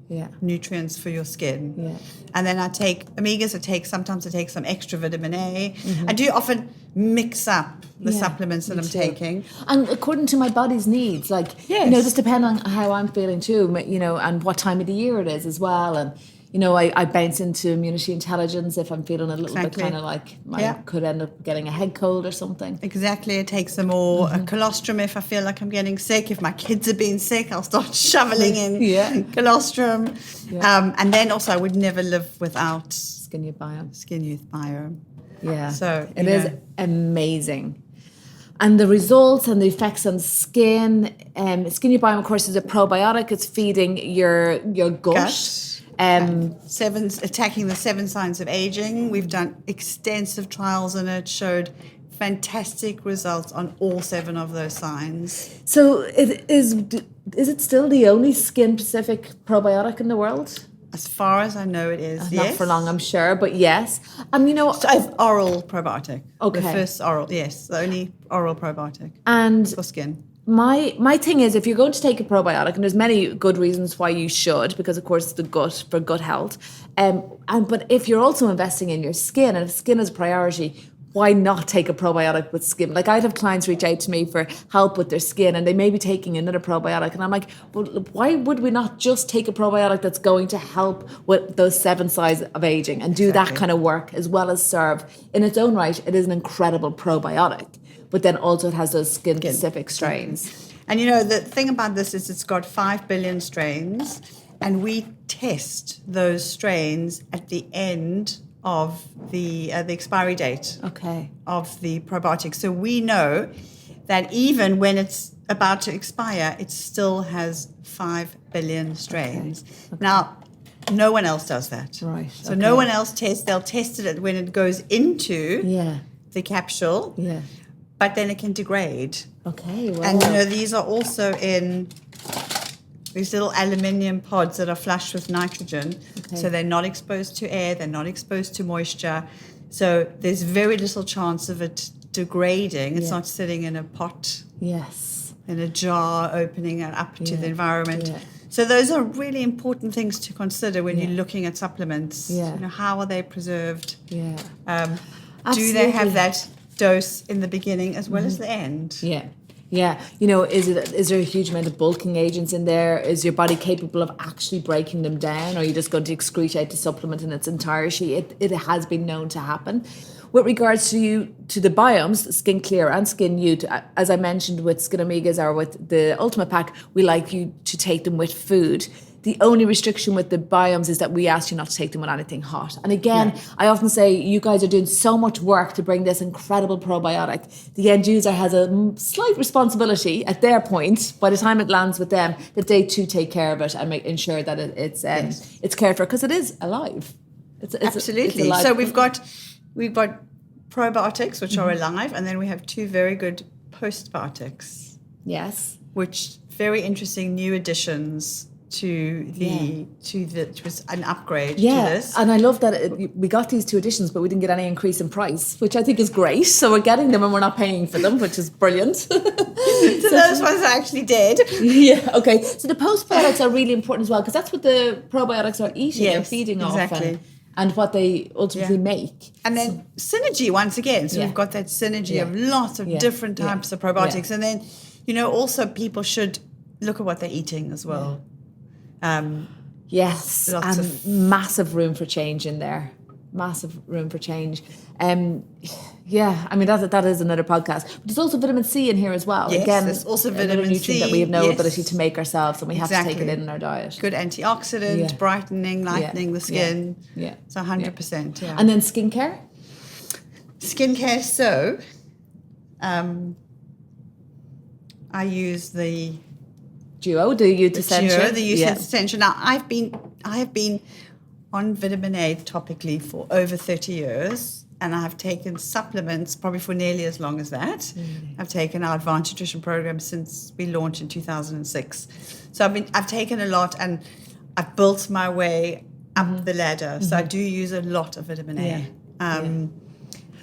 nutrients for your skin. Yeah. And then I take omegas, sometimes I take some extra vitamin A. I do often mix up the supplements that I'm taking. And according to my body's needs, like, you know, just depending on how I'm feeling too, you know, and what time of the year it is as well. And, you know, I bounce into immunity intelligence if I'm feeling a little bit kind of like I could end up getting a head cold or something. Exactly. I take some more colostrum if I feel like I'm getting sick. If my kids are being sick, I'll start shoveling in colostrum. Yeah. And then also I would never live without Skin Youth Biome. Skin Youth Biome. Yeah. So it is amazing. And the results and the effects on skin. Skin Youth Biome, of course, is a probiotic. It's feeding your gut. Attacking the 7 signs of aging. We've done extensive trials and it showed fantastic results on all 7 of those signs. So is it still the only skin-specific probiotic in the world? As far as I know, it is. Not for long, I'm sure, but yes. You know, so I have oral probiotic. Okay. The first oral, yes, the only oral probiotic. And for skin. My thing is, if you're going to take a probiotic, and there's many good reasons why you should, because of course it's the gut for gut health. But if you're also investing in your skin, and if skin is a priority, why not take a probiotic with skin? Like I'd have clients reach out to me for help with their skin, and they may be taking another probiotic, and I'm like, well, why would we not just take a probiotic that's going to help with those 7 signs of aging and do that kind of work as well as serve in its own right? It is an incredible probiotic. But then also it has those skin-specific strains. And you know, the thing about this is it's got 5 billion strains, and we test those strains at the end of the expiry date of the probiotic. So we know that even when it's about to expire, it still has 5 billion strains. Okay. Now, no one else does that. Right. So no one else tests. They'll test it when it goes into the capsule. Yeah. But then it can degrade. Okay, wow. And, you know, these are also in these little aluminium pods that are flushed with nitrogen. Okay. So they're not exposed to air, they're not exposed to moisture. So there's very little chance of it degrading. It's not sitting in a pot. Yes. In a jar, opening it up to the environment. Yeah. So those are really important things to consider when you're looking at supplements. Yeah. You know, how are they preserved? Yeah. Do they have that dose in the beginning as well as the end? Yeah. You know, is there a huge amount of bulking agents in there? Is your body capable of actually breaking them down, or are you just going to excrete out the supplement in its entirety? It has been known to happen. With regards to the biomes, Skin Clear and Skin Youth, as I mentioned with Skin Omegas or with the Ultimate Pack, we like you to take them with food. The only restriction with the biomes is that we ask you not to take them with anything hot. And again, I often say you guys are doing so much work to bring this incredible probiotic. The end user has a slight responsibility at their point, by the time it lands with them, that they too take care of it and ensure that it's cared for, because it is alive. It's absolutely. Alive. So we've got probiotics, which are alive, and then we have 2 very good postbiotics. Yes. Which very interesting new additions to it was an upgrade to this. And I love that we got these 2 additions, but we didn't get any increase in price, which I think is great. So we're getting them and we're not paying for them, which is brilliant. So those ones I actually did. Yeah, okay. So the postbiotics are really important as well, because that's what the probiotics are eating and feeding off. And what they ultimately make. And then synergy once again. So we've got that synergy of lots of different types of probiotics. And then, you know, also people should look at what they're eating as well. Yes, and massive room for change in there. Massive room for change. I mean, that is another podcast. But there's also vitamin C in here as well. Yes, again, there's also vitamin nutrient C that we have no ability to make ourselves, and we have to take it in our diet. Good antioxidant, brightening, lightening the skin. Yeah. So 100%. Yeah. And then skincare? Skincare, so I use the Duo, the Youth Essential. The Youth Essential. Now, I have been on vitamin A topically for over 30 years, and I have taken supplements probably for nearly as long as that. I've taken our Advanced Nutrition program since we launched in 2006. So I've taken a lot, and I've built my way up the ladder. So I do use a lot of vitamin A.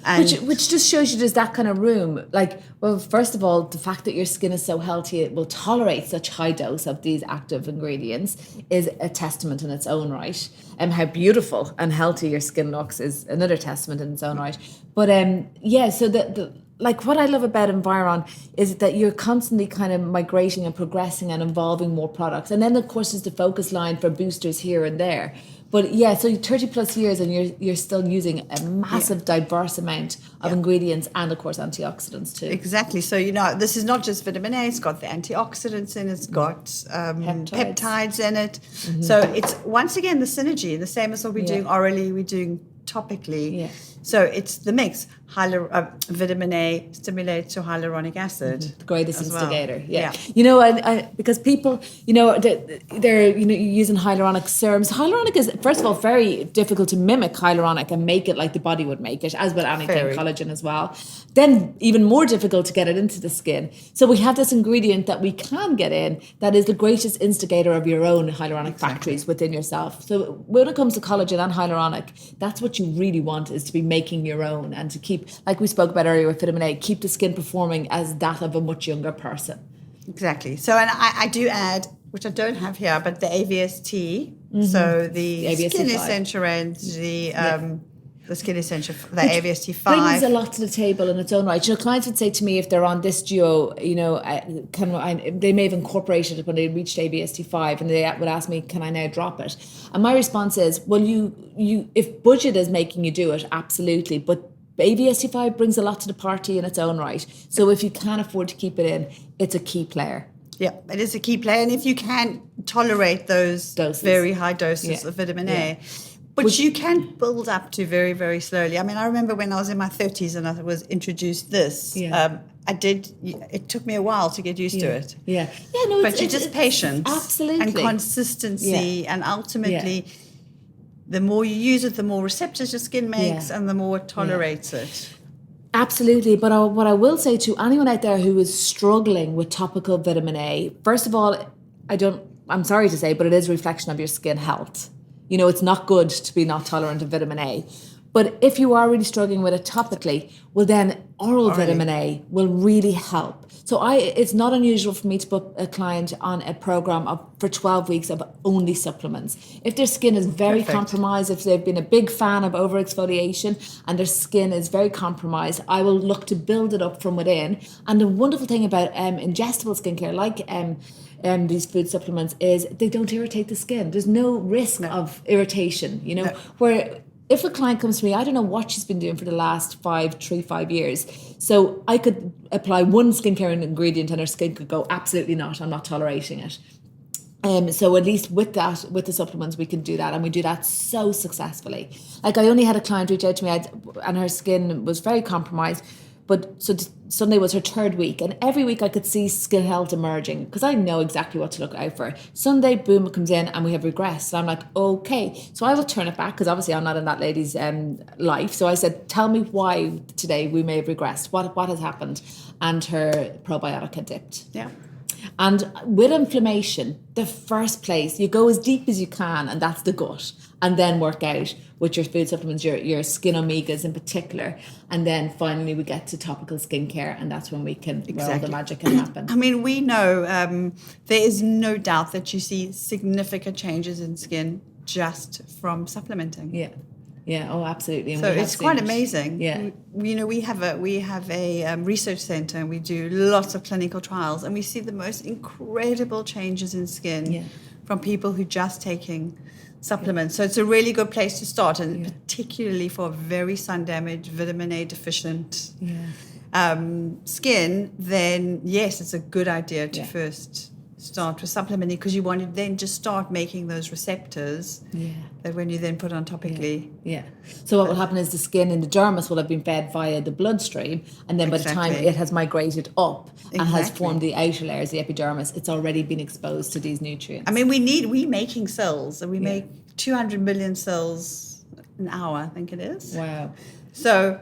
And Which just shows you there's that kind of room. Like, well, first of all, the fact that your skin is so healthy, it will tolerate such high dose of these active ingredients is a testament in its own right. And how beautiful and healthy your skin looks is another testament in its own right. But so the like what I love about Environ is that you're constantly kind of migrating and progressing and evolving more products. And then of course there's the focus line for boosters here and there. But yeah, so 30 plus years and you're still using a massive diverse amount of ingredients and of course antioxidants too. Exactly. So, this is not just vitamin A, it's got the antioxidants in it, it's got peptides in it. Mm-hmm. So it's once again the synergy, the same as what we're doing orally, we're doing topically. Yeah. So it's the mix. Vitamin A stimulates your hyaluronic acid. The greatest instigator. Well. Yeah. Because people, they're using hyaluronic serums. Hyaluronic is, first of all, very difficult to mimic hyaluronic and make it like the body would make it, as with anything, collagen as well. Then even more difficult to get it into the skin. So we have this ingredient that we can get in that is the greatest instigator of your own hyaluronic factories within yourself. So when it comes to collagen and hyaluronic, that's what you really want, is to be making your own and to keep, like we spoke about earlier with vitamin A, keep the skin performing as that of a much younger person. Exactly. So, and I do add, which I don't have here, but the AVST, so the Skin Essential and the Skin Essential, the AVST5. Brings a lot to the table in its own right. Clients would say to me, if they're on this duo, they may have incorporated it when they reached AVST5 and they would ask me, can I now drop it? And my response is, well, you if budget is making you do it, absolutely. But AVST5 brings a lot to the party in its own right. So if you can afford to keep it in, it's a key player. Yeah, it is a key player. And if you can tolerate those very high doses of vitamin A, which you can build up to very, very slowly. I mean, I remember when I was in my 30s and I was introduced this, it took me a while to get used to it. Yeah. But you're just patient. Absolutely. And consistency. And ultimately, the more you use it, the more receptors your skin makes and the more it tolerates it. Absolutely. But what I will say to anyone out there who is struggling with topical vitamin A, first of all, I'm sorry to say, but it is a reflection of your skin health. It's not good to be not tolerant of vitamin A. But if you are really struggling with it topically, well then oral vitamin A will really help. So it's not unusual for me to put a client on a program for 12 weeks of only supplements. If their skin is very compromised, if they've been a big fan of over-exfoliation and their skin is very compromised, I will look to build it up from within. And the wonderful thing about ingestible skincare, like these food supplements, is they don't irritate the skin. There's no risk of irritation, where if a client comes to me, I don't know what she's been doing for the last 5 years. So I could apply one skincare ingredient and her skin could go, absolutely not, I'm not tolerating it. So at least with the supplements, we can do that. And we do that so successfully. Like I only had a client reach out to me and her skin was very compromised. But so Sunday was her 3rd week, and every week I could see skin health emerging because I know exactly what to look out for. Sunday, boom, it comes in and we have regressed. And I'm like, okay. So I will turn it back because obviously I'm not in that lady's life. So I said, tell me why today we may have regressed. What has happened? And her probiotic had dipped. Yeah. And with inflammation, the first place, you go as deep as you can, and that's the gut. And then work out with your food supplements, your skin omegas in particular. And then finally we get to topical skincare, and that's when we can, well, the magic can happen. I mean, we know there is no doubt that you see significant changes in skin just from supplementing. Yeah. Yeah, oh, absolutely. And so it's quite amazing. Yeah. We have a research center and we do lots of clinical trials and we see the most incredible changes in skin from people who are just taking supplements. So it's a really good place to start, and particularly for very sun damaged, vitamin A deficient skin, then yes, it's a good idea to first start with supplementing, because you want to then just start making those receptors that when you then put on topically. So what will happen is the skin in the dermis will have been fed via the bloodstream, and then by the time it has migrated up and has formed the outer layers, the epidermis, it's already been exposed to these nutrients. I mean, we're making cells, and we make 200 million cells an hour, I think it is. Wow. So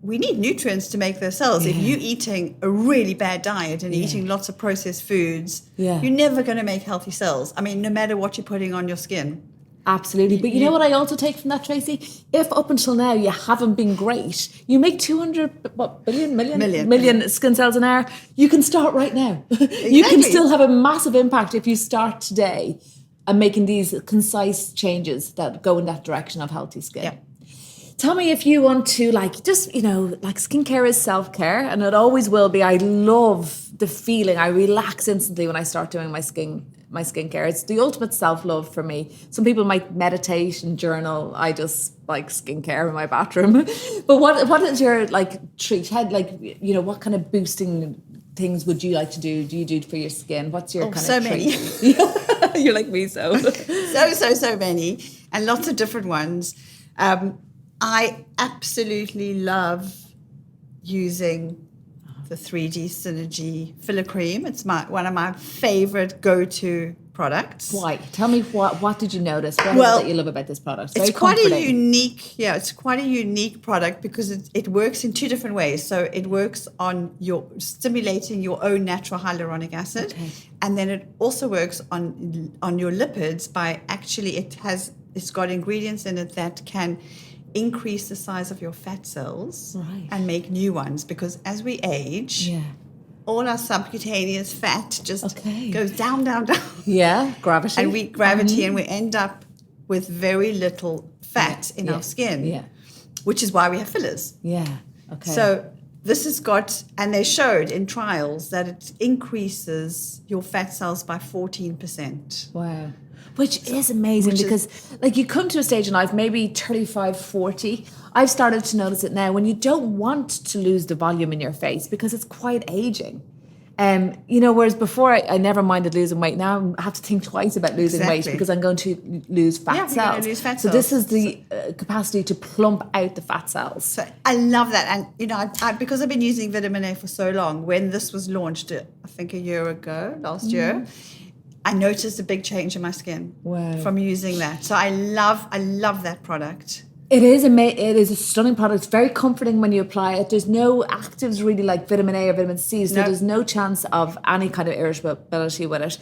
we need nutrients to make those cells. If you're eating a really bad diet and eating lots of processed foods, you're never going to make healthy cells. I mean, no matter what you're putting on your skin. Absolutely. But you know what I also take from that, Tracy? If up until now you haven't been great, you make 200 million skin cells an hour, you can start right now. You can still have a massive impact if you start today and making these concise changes that go in that direction of healthy skin. Yeah. Tell me if you want to, like, just, you know, like skincare is self-care, and it always will be. I love the feeling. I relax instantly when I start doing my skincare. It's the ultimate self-love for me. Some people might meditate and journal. I just like skincare in my bathroom. But what is your, like, treat? Like, you know, what kind of boosting things would you like to do? Do you do for your skin? What's your kind of treat? Many. You're like me, so many, and lots of different ones. I absolutely love using the 3D Synergy filler cream. It's one of my favorite go-to products. Why? Tell me what did you notice? What is it that you love about this product? It's quite a unique product because it works in two different ways. So it works on stimulating your own natural hyaluronic acid, and then it also works on your lipids by actually it's got ingredients in it that can increase the size of your fat cells and make new ones, because as we age, all our subcutaneous fat just goes down. Yeah, gravity. And we end up with very little fat in our skin, which is why we have fillers. Yeah, okay. So this has got, and they showed in trials that it increases your fat cells by 14%. Wow. Which is amazing because like you come to a stage in life, maybe 35, 40. I've started to notice it now when you don't want to lose the volume in your face because it's quite aging. You know, whereas before I never minded losing weight. Now I have to think twice about losing weight because I'm going to lose fat cells. You're going to lose fat cells. So this is the capacity to plump out the fat cells. So I love that. And, you know, I because I've been using vitamin A for so long, when this was launched, I think a year ago, last year, I noticed a big change in my skin from using that. So I love that product. It is a stunning product. It's very comforting when you apply it. There's no actives really like vitamin A or vitamin C, so there's no chance of any kind of irritability with it.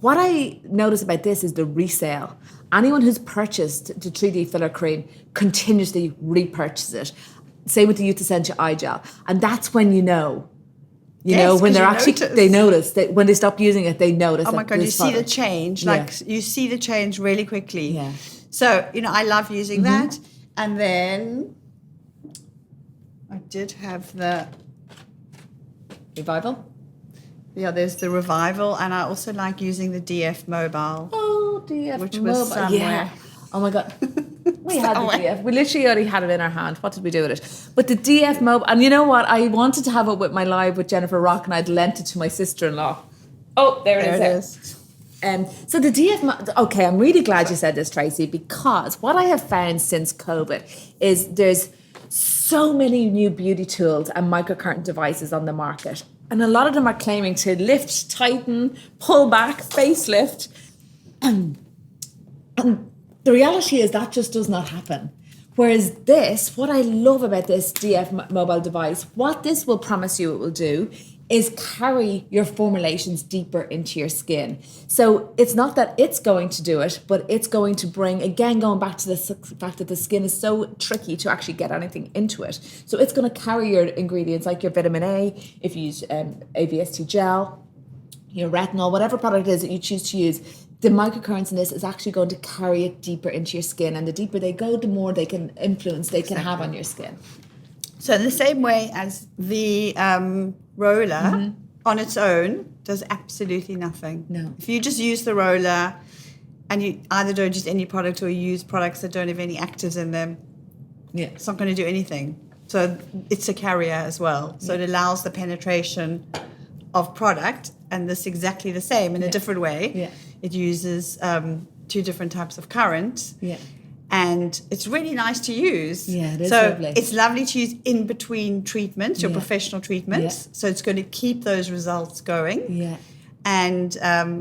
What I notice about this is the resale. Anyone who's purchased the 3D filler cream continuously repurchases it. Same with the Youth Essential Eye Gel. And that's when you know. You know, when they notice that when they stop using it, they notice. Oh my God, you see the change. You see the change really quickly. Yeah. So, you know, I love using that. And then I did have the Revival. Yeah, there's the Revival. And I also like using the DF Mobile. Oh, DF which Mobile. was somewhere. Yeah. Oh my God. We had the DF. We literally already had it in our hand. What did we do with it? But the DF Mobile, and you know what? I wanted to have it with my live with Jennifer Rock, and I'd lent it to my sister-in-law. Oh, there it is. So the DF, okay, I'm really glad you said this, Tracy, because what I have found since COVID is there's so many new beauty tools and microcurrent devices on the market. And a lot of them are claiming to lift, tighten, pull back, facelift. And the reality is that just does not happen. Whereas this, what I love about this DF mobile device, what this will promise you it will do is carry your formulations deeper into your skin. So it's not that it's going to do it, but it's going to bring, again, going back to the fact that the skin is so tricky to actually get anything into it. So it's going to carry your ingredients like your vitamin A, if you use AVST gel, your retinol, whatever product it is that you choose to use, the microcurrents in this is actually going to carry it deeper into your skin. And the deeper they go, the more they can influence they can have on your skin. So in the same way as the roller on its own does absolutely nothing. No. If you just use the roller and you either don't use any product or you use products that don't have any actives in them, it's not going to do anything. So it's a carrier as well. So it allows the penetration of product, and this exactly the same in a different way. Yeah. It uses two different types of current. Yeah. And it's really nice to use. Yeah, it is lovely. It's lovely to use in between treatments, your professional treatments. Yeah. So it's going to keep those results going. Yeah. And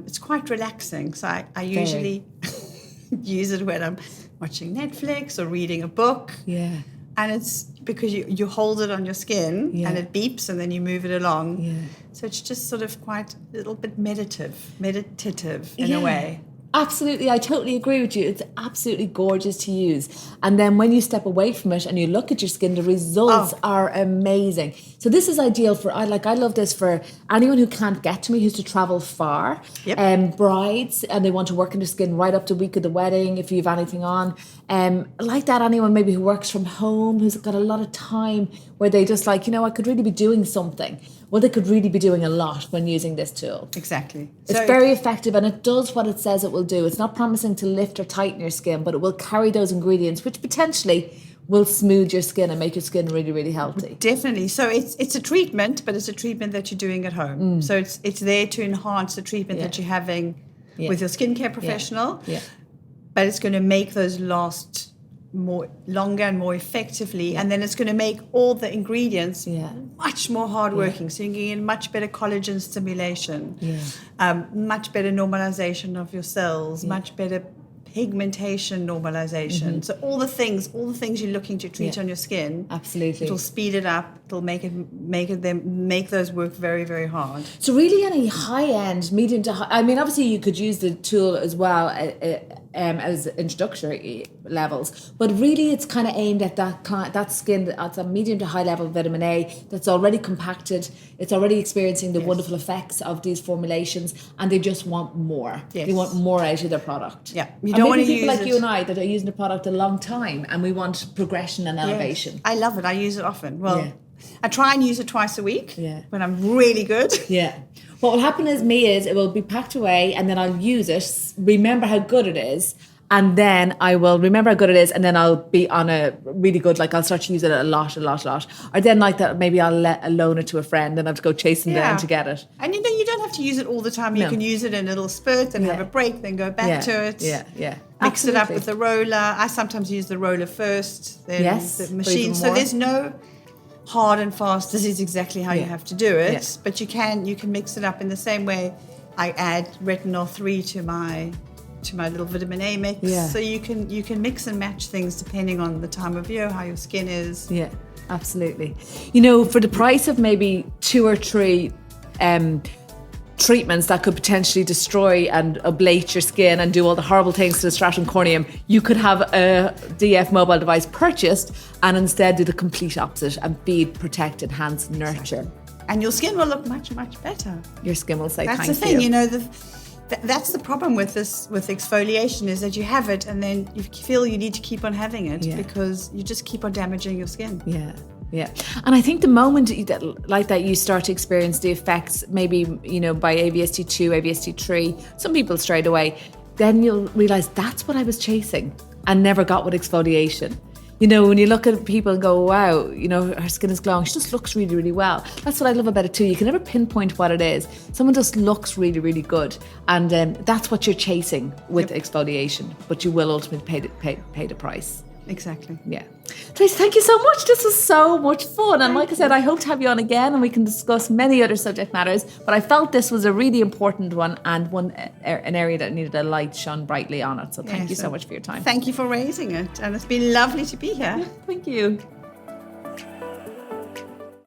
it's quite relaxing. So I usually use it when I'm watching Netflix or reading a book. Yeah. And it's because you hold it on your skin and it beeps and then you move it along. Yeah. So it's just sort of quite a little bit meditative in a way. Absolutely, I totally agree with you. It's absolutely gorgeous to use. And then when you step away from it and you look at your skin, the results are amazing. So this is ideal for, I love this for anyone who can't get to me, who's to travel far, brides, and they want to work in their skin right up to the week of the wedding, if you have anything on. Like that, anyone maybe who works from home, who's got a lot of time, where they just like, I could really be doing something. Well, they could really be doing a lot when using this tool. Exactly. It's very effective, and it does what it says it will do. It's not promising to lift or tighten your skin, but it will carry those ingredients, which potentially will smooth your skin and make your skin really, really healthy. Definitely. So it's a treatment, but it's a treatment that you're doing at home. So it's there to enhance the treatment that you're having with your skincare professional. Yeah. But it's going to make those last longer and more effectively, and then it's going to make all the ingredients much more hardworking. So you can get much better collagen stimulation, much better normalization of your cells, much better pigmentation normalization. So all the things you're looking to treat on your skin, absolutely, it'll speed it up. It'll make those work very, very hard. So really, any high end, medium to high. I mean, obviously, you could use the tool as well as introductory levels, but really, it's kind of aimed at that skin at a medium to high level vitamin A that's already compacted. It's already experiencing the wonderful effects of these formulations, and they just want more. Yes. They want more out of their product. Yeah, you don't want to use people like you and I that are using the product a long time, and we want progression and elevation. I love it. I use it often. Well, I try and use it twice a week when I'm really good. Yeah. What will happen is it will be packed away, and then I'll use it, remember how good it is, and then I will remember how good it is, and then I'll be on a really good, like I'll start to use it a lot. Or then like that, maybe I'll loan it to a friend and I have to go chasing down to get it. And you don't have to use it all the time. You can use it in a little spurt and have a break, then go back to it. Yeah. Mix it up with the roller. I sometimes use the roller first, then the machine. So there's no hard and fast, this is exactly how you have to do it, but you can mix it up in the same way I add retinol 3 to my little vitamin A mix. So you can mix and match things depending on the time of year, how your skin is. Yeah, absolutely. For the price of maybe 2 or 3 treatments that could potentially destroy and ablate your skin and do all the horrible things to the stratum corneum, you could have a DF mobile device purchased and instead do the complete opposite and feed, protect, enhance, nurture. And your skin will look much, much better. Your skin will say that's thank the you. thing, that's the problem with exfoliation, is that you have it and then you feel you need to keep on having it because you just keep on damaging your skin. Yeah. And I think the moment that you start to experience the effects, maybe, by AVST2, AVST3, some people straight away, then you'll realize that's what I was chasing and never got with exfoliation. When you look at people and go, wow, her skin is glowing, she just looks really, really well. That's what I love about it too. You can never pinpoint what it is. Someone just looks really, really good. And that's what you're chasing with exfoliation. But you will ultimately pay the price. Exactly. Yeah. Tracy, thank you so much. This was so much fun. And like I said, I hope to have you on again and we can discuss many other subject matters. But I felt this was a really important one and an area that needed a light shone brightly on it. So thank you so much for your time. Thank you for raising it. And it's been lovely to be here. Thank you.